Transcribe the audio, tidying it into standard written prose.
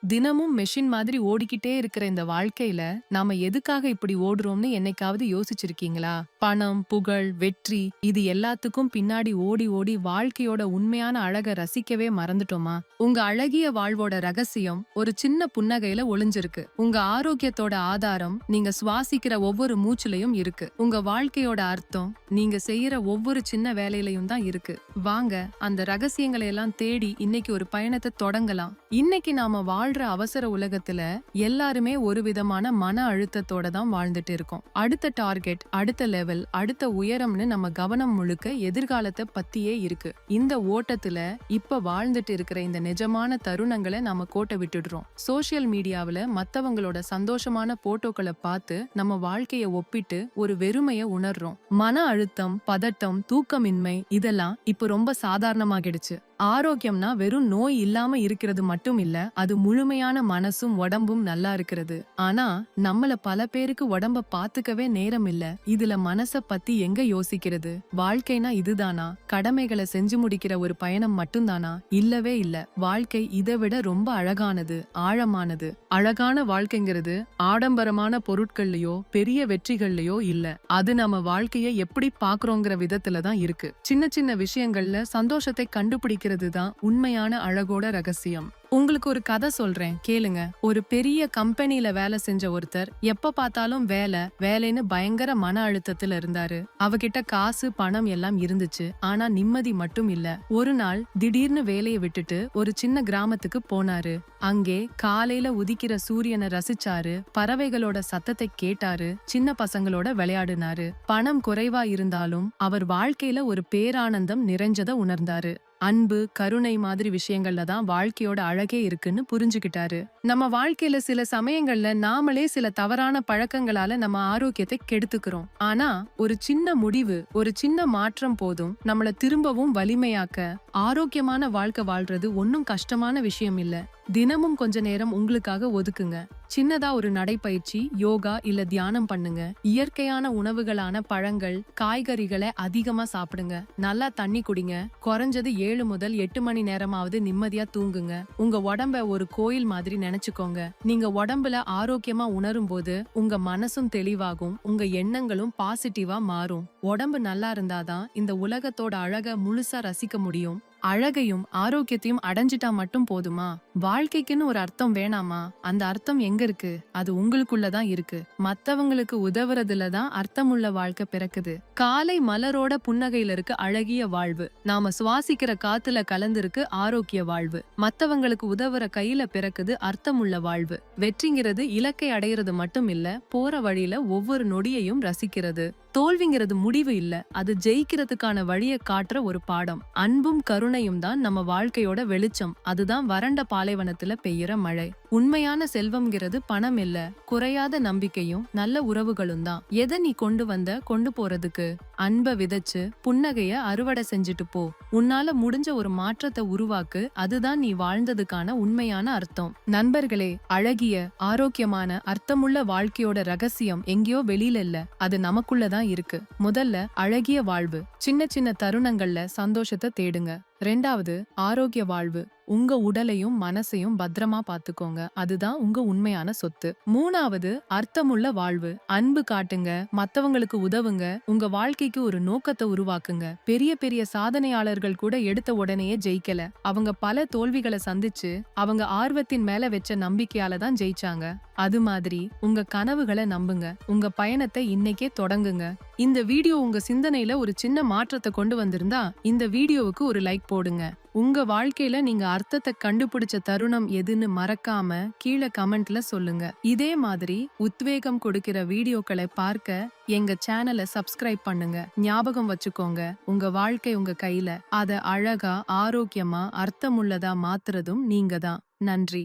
தினமும் மெஷின் மாதிரி ஓடிக்கிட்டே இருக்கிற இந்த வாழ்க்கையில நாம எதுக்காக இப்படி ஓடுறோம்னு என்னைக்காவது யோசிச்சிருக்கீங்களா? பணம், புகழ், வெற்றி இது எல்லாத்துக்கும் பின்னாடி ஓடி ஓடி வாழ்க்கையோட உண்மையான அழக ரசிக்கவே மறந்துட்டோமா? உங்க அழகிய வாழ்வோட ரகசியம் ஒரு சின்ன புன்னகையில ஒளிஞ்சிருக்கு. உங்க ஆரோக்கியத்தோட ஆதாரம் நீங்க சுவாசிக்கிற ஒவ்வொரு மூச்சுலயும் இருக்கு. உங்க வாழ்க்கையோட அர்த்தம் நீங்க செய்யற ஒவ்வொரு சின்ன வேலையிலயும் தான் இருக்கு. வாங்க அந்த ரகசியங்களை எல்லாம் தேடி இன்னைக்கு ஒரு பயணத்தை தொடங்கலாம். இன்னைக்கு நாம வாழ்ற அவசர உலகத்துல எல்லாருமே ஒரு விதமான மன அழுத்தத்தோட தான் வாழ்ந்துட்டு இருக்கோம். அடுத்த டார்கெட், அடுத்த லெவல், அடுத்த உயரம்னு நம்ம கவனம் முழுக்க எதிர்காலத்தை பத்தியே இருக்கு. இந்த ஓட்டத்துல இப்ப வாழ்ந்துட்டு இருக்கிற இந்த நிஜமான தருணங்களை நாம கோட்டை விட்டுடுறோம். சோசியல் மீடியாவுல மத்தவங்களோட சந்தோஷமான போட்டோக்களை பார்த்து நம்ம வாழ்க்கைய ஒப்பிட்டு ஒரு வெறுமைய உணர்றோம். மன அழுத்தம், பதட்டம், தூக்கமின்மை இதெல்லாம் இப்ப ரொம்ப சாதாரணமாகிடுச்சு. ஆரோக்கியம்னா வெறும் நோய் இல்லாம இருக்கிறது மட்டும் இல்ல, அது முழுமையான மனசும் உடம்பும் நல்லா இருக்கிறது. ஆனா நம்மள பல பேருக்கு உடம்ப பாத்துக்கவே நேரம் இல்ல. இதுல மனச பத்தி எங்க யோசிக்கிறது? வாழ்க்கைனா இதுதானா? கடமைகளை செஞ்சு முடிக்கிற ஒரு பயணம் மட்டும்தானா? இல்லவே இல்ல. வாழ்க்கை இதை விட ரொம்ப அழகானது, ஆழமானது. அழகான வாழ்க்கைங்கிறது ஆடம்பரமான பொருட்கள்லயோ பெரிய வெற்றிகள்லயோ இல்ல. அது நம்ம வாழ்க்கைய எப்படி பாக்குறோங்கிற விதத்துல தான் இருக்கு. சின்ன சின்ன விஷயங்கள்ல சந்தோஷத்தை கண்டுபிடிக்கிறது தான் உண்மையான அழகோட ரகசியம். உங்களுக்கு ஒரு கதை சொல்றேன், கேளுங்க. ஒரு பெரிய கம்பெனில வேலை செஞ்ச ஒருத்தர் எப்ப பார்த்தாலும் வேலைன்னு பயங்கர மன அழுத்தத்துல இருந்தாரு. அவகிட்ட காசு, பணம் எல்லாம் இருந்துச்சு. ஆனா நிம்மதி மட்டும் இல்ல. ஒரு நாள் திடீர்னு வேலையை விட்டுட்டு ஒரு சின்ன கிராமத்துக்கு போனாரு. அங்கே காலையில உதிக்கிற சூரியனை ரசிச்சாரு, பறவைகளோட சத்தத்தை கேட்டாரு, சின்ன பசங்களோட விளையாடினாரு. பணம் குறைவா இருந்தாலும் அவர் வாழ்க்கையில ஒரு பேரானந்தம் நிறைஞ்சத உணர்ந்தாரு. அன்பு, கருணை மாதிரி விஷயங்கள்ல தான் வாழ்க்கையோட அழகே இருக்குன்னு புரிஞ்சுக்கிட்டாரு. நம்ம வாழ்க்கையில சில சமயங்கள்ல நாமளே சில தவறான பழக்கங்களால நம்ம ஆரோக்கியத்தை கெடுத்துக்கிறோம். ஆனா ஒரு சின்ன முடிவு, ஒரு சின்ன மாற்றம் போதும் நம்மள திரும்பவும் வலிமையாக்க. ஆரோக்கியமான வாழ்க்கை வாழ்றது ஒன்னும் கஷ்டமான விஷயம் இல்ல. தினமும் கொஞ்ச நேரம் உங்களுக்காக ஒதுக்குங்க. சின்னதா ஒரு நடைப்பயிற்சி, யோகா இல்ல தியானம் பண்ணுங்க. இயற்கையான உணவுகளான பழங்கள், காய்கறிகளை அதிகமா சாப்பிடுங்க. நல்லா தண்ணி குடிங்க. குறைஞ்சது 7 முதல் 8 மணி நேரமாவது நிம்மதியா தூங்குங்க. உங்க உடம்ப ஒரு கோயில் மாதிரி நினைச்சுக்கோங்க. நீங்க உடம்புல ஆரோக்கியமா உணரும் போது உங்க மனசும் தெளிவாகும், உங்க எண்ணங்களும் பாசிட்டிவா மாறும். உடம்பு நல்லா இருந்தாதான் இந்த உலகத்தோட அழக முழுசா ரசிக்க முடியும். அழகையும் ஆரோக்கியத்தையும் அடைஞ்சிட்டா மட்டும் போதுமா? வாழ்க்கைக்குன்னு ஒரு அர்த்தம் வேணாமா? அந்த அர்த்தம் எங்க இருக்கு? அது உங்களுக்குள்ளதான் இருக்கு. மத்தவங்களுக்கு உதவுறதுல தான் அர்த்தமுள்ள வாழ்க்கை பிறக்குது. காலை மலரோட புன்னகையில இருக்கு அழகிய வாழ்வு. நாம சுவாசிக்கிற காத்துல கலந்திருக்கு ஆரோக்கிய வாழ்வு. மத்தவங்களுக்கு உதவுற கையில பிறக்குது அர்த்தமுள்ள வாழ்வு. வெற்றிங்கிறது இலக்கை அடையிறது மட்டும் இல்ல, போற வழியில ஒவ்வொரு நொடியையும் ரசிக்கிறது. தோல்விங்கிறது முடிவு இல்ல, அது ஜெயிக்கிறதுக்கான வழியை காட்டுற ஒரு பாடம். அன்பும் கருணையும் தான் நம்ம வாழ்க்கையோட வெளிச்சம். அதுதான் வறண்ட பாலைவனத்துல பெய்யற மழை. உண்மையான செல்வம்ங்கிறது பணம் இல்ல, குறையாத நம்பிக்கையும் நல்ல உறவுகளும் தான். எதை நீ கொண்டு போறதுக்கு? அன்பை விதைச்சு புன்னகைய அறுவடை செஞ்சுட்டு போ. உன்னால முடிஞ்ச ஒரு மாற்றத்தை உருவாக்கு. அதுதான் நீ வாழ்ந்ததுக்கான உண்மையான அர்த்தம். நண்பர்களே, அழகிய, ஆரோக்கியமான, அர்த்தமுள்ள வாழ்க்கையோட ரகசியம் எங்கேயோ வெளியில இல்ல, அது நமக்குள்ளதான் இருக்கு. முதல்ல அழகிய வாழ்வு. சின்ன சின்ன தருணங்கள்ல சந்தோஷத்தை தேடுங்க. 2வது ஆரோக்கிய வாழ்வு. உங்க உடலையும் மனசையும் பத்திரமா பாத்துக்கோங்க. அதுதான் உங்க உண்மையான சொத்து. 3வது அர்த்தமுள்ள வாழ்வு. அன்பு காட்டுங்க, மத்தவங்களுக்கு உதவுங்க, உங்க வாழ்க்கைக்கு ஒரு நோக்கத்தை உருவாக்குங்க. பெரிய பெரிய சாதனையாளர்கள் கூட எடுத்த உடனேயே ஜெயிக்கல. அவங்க பல தோல்விகளை சந்திச்சு அவங்க ஆர்வத்தின் மேல வச்ச நம்பிக்கையால தான் ஜெயிச்சாங்க. அது மாதிரி உங்க கனவுகளை நம்புங்க. உங்க பயணத்தை இன்னைக்கே தொடங்குங்க. இந்த வீடியோ உங்க சிந்தனையில ஒரு சின்ன மாற்றத்தை கொண்டு வந்திருந்தா இந்த வீடியோவுக்கு ஒரு லைக் போடுங்க. உங்க வாழ்க்கையில நீங்க அர்த்தத்தை கண்டுபிடிச்ச தருணம் எதுன்னு மறக்காம கீழே கமெண்ட்ல சொல்லுங்க. இதே மாதிரி உத்வேகம் கொடுக்கிற வீடியோக்களை பார்க்க எங்க சேனலை சப்ஸ்கிரைப் பண்ணுங்க. ஞாபகம் வச்சுக்கோங்க, உங்க வாழ்க்கை உங்க கையில. அத அழகா, ஆரோக்கியமா, அர்த்தமுள்ளதா மாத்துறதும் நீங்க தான். நன்றி.